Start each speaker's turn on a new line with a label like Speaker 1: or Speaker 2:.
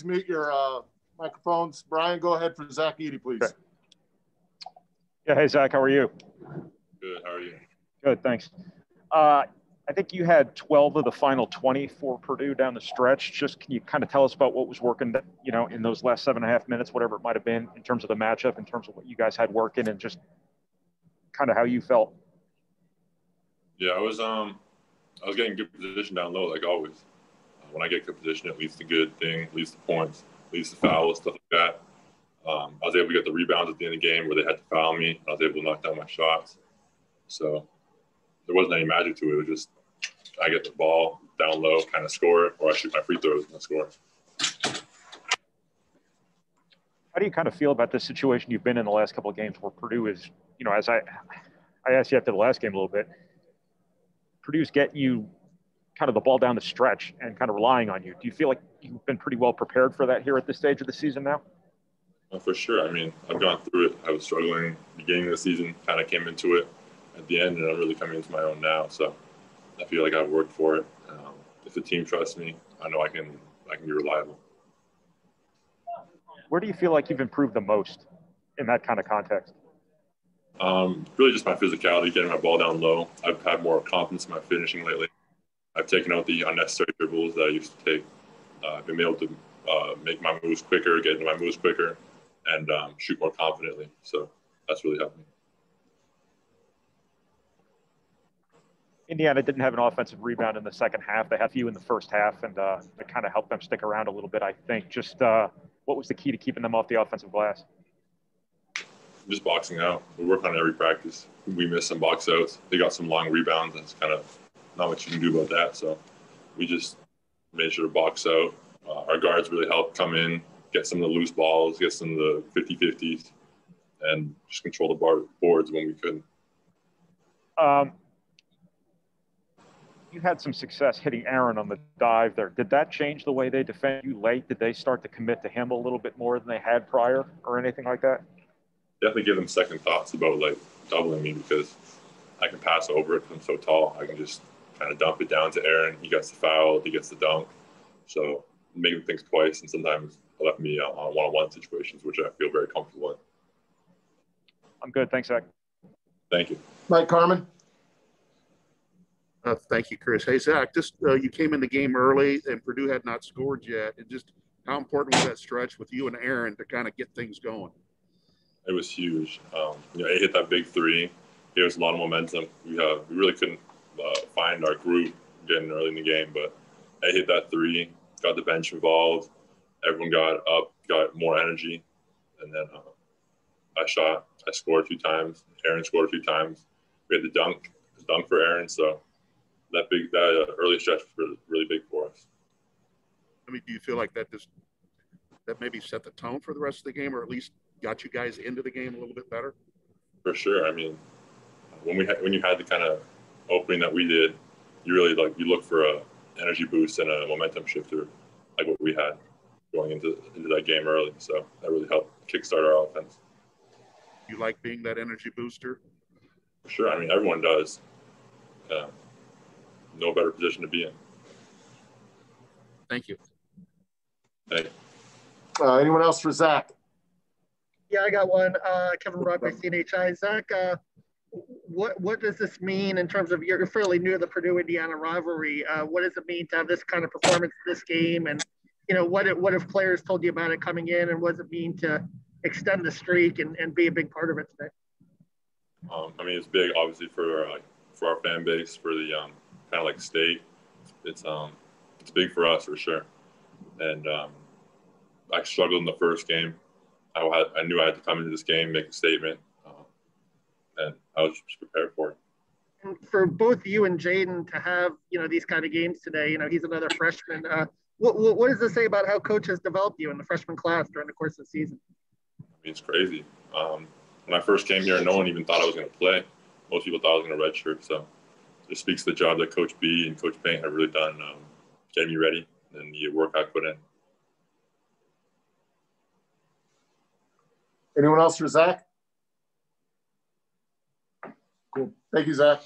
Speaker 1: mute your microphones. Brian, go ahead for Zach Edey, please.
Speaker 2: Okay. Yeah, hey, Zach, how are you?
Speaker 3: Good, how are you?
Speaker 2: Good, thanks. I think you had 12 of the final 20 for Purdue down the stretch. Just can you kind of tell us about what was working, in those last 7.5 minutes, whatever it might have been, in terms of the matchup, in terms of what you guys had working, and just kind of how you felt?
Speaker 3: Yeah, I was getting good position down low, like always. When I get good position, it leads to good thing, leads to points, leads to fouls, stuff like that. I was able to get the rebounds at the end of the game where they had to foul me. I was able to knock down my shots. So there wasn't any magic to it. It was just I get the ball down low, kind of score it, or I shoot my free throws and I score.
Speaker 2: How do you kind of feel about this situation you've been in the last couple of games where Purdue is, as I asked you after the last game a little bit, Purdue's getting you kind of the ball down the stretch and kind of relying on you. Do you feel like you've been pretty well prepared for that here at this stage of the season now?
Speaker 3: For sure. I mean, I've gone through it. I was struggling beginning of the season, kind of came into it at the end, and I'm really coming into my own now. So I feel like I've worked for it. If the team trusts me, I know I can be reliable.
Speaker 2: Where do you feel like you've improved the most in that kind of context?
Speaker 3: Really just my physicality, getting my ball down low. I've had more confidence in my finishing lately. I've taken out the unnecessary dribbles that I used to take. I've been able to make my moves quicker, get into my moves quicker, and shoot more confidently. So that's really helped me.
Speaker 2: Indiana didn't have an offensive rebound in the second half. They had few in the first half, and it kind of helped them stick around a little bit, I think. Just what was the key to keeping them off the offensive glass?
Speaker 3: Just boxing out. We work on every practice. We missed some box outs. They got some long rebounds. That's kind of not much you can do about that. So we just made sure to box out. Our guards really helped come in, get some of the loose balls, get some of the 50-50s, and just control the boards when we could.
Speaker 2: You had some success hitting Aaron on the dive there. Did that change the way they defend you late? Did they start to commit to him a little bit more than they had prior or anything like that?
Speaker 3: Definitely give them second thoughts about doubling me because I can pass over it because I'm so tall. I can just kind of dump it down to Aaron. He gets the foul, he gets the dunk. So make him think twice, and sometimes left me on one-on-one situations, which I feel very comfortable in.
Speaker 2: I'm good. Thanks, Zach.
Speaker 3: Thank you.
Speaker 1: Mike Carmen.
Speaker 4: Thank you, Chris. Hey, Zach, you came in the game early and Purdue had not scored yet. And just how important was that stretch with you and Aaron to kind of get things going?
Speaker 3: It was huge. He hit that big three. Gave us a lot of momentum. We really couldn't find our groove getting early in the game, but I hit that three, got the bench involved. Everyone got up, got more energy, and then I shot. I scored a few times. Aaron scored a few times. We had the dunk for Aaron. So that early stretch was really big for us.
Speaker 4: I mean, do you feel like that maybe set the tone for the rest of the game, or at least got you guys into the game a little bit better?
Speaker 3: For sure. I mean, when you had the kind of opening that we did, you really you look for a energy boost and a momentum shifter like what we had going into that game early. So that really helped kickstart our offense.
Speaker 4: You like being that energy booster?
Speaker 3: For sure. I mean, everyone does. No better position to be in.
Speaker 4: Thank you.
Speaker 3: Hey.
Speaker 1: Anyone else for Zach?
Speaker 5: Yeah, I got one. Kevin Broadway, CNHI. Zach, what does this mean in terms of you're fairly new to the Purdue-Indiana rivalry? What does it mean to have this kind of performance in this game? And, what if players told you about it coming in, and what does it mean to extend the streak and be a big part of it today?
Speaker 3: I mean, it's big, obviously, for our fan base, for the kind of state. It's big for us for sure. And I struggled in the first game. I knew I had to come into this game, make a statement, and I was just prepared for it.
Speaker 5: And for both you and Jaden to have these kind of games today, he's another freshman. What does this say about how coach has developed you in the freshman class during the course of the season?
Speaker 3: I mean, it's crazy. When I first came here, no one even thought I was going to play. Most people thought I was going to redshirt. So it speaks to the job that Coach B and Coach Payne have really done, getting me ready and the work I put in.
Speaker 1: Anyone else for Zach? Cool. Thank you, Zach.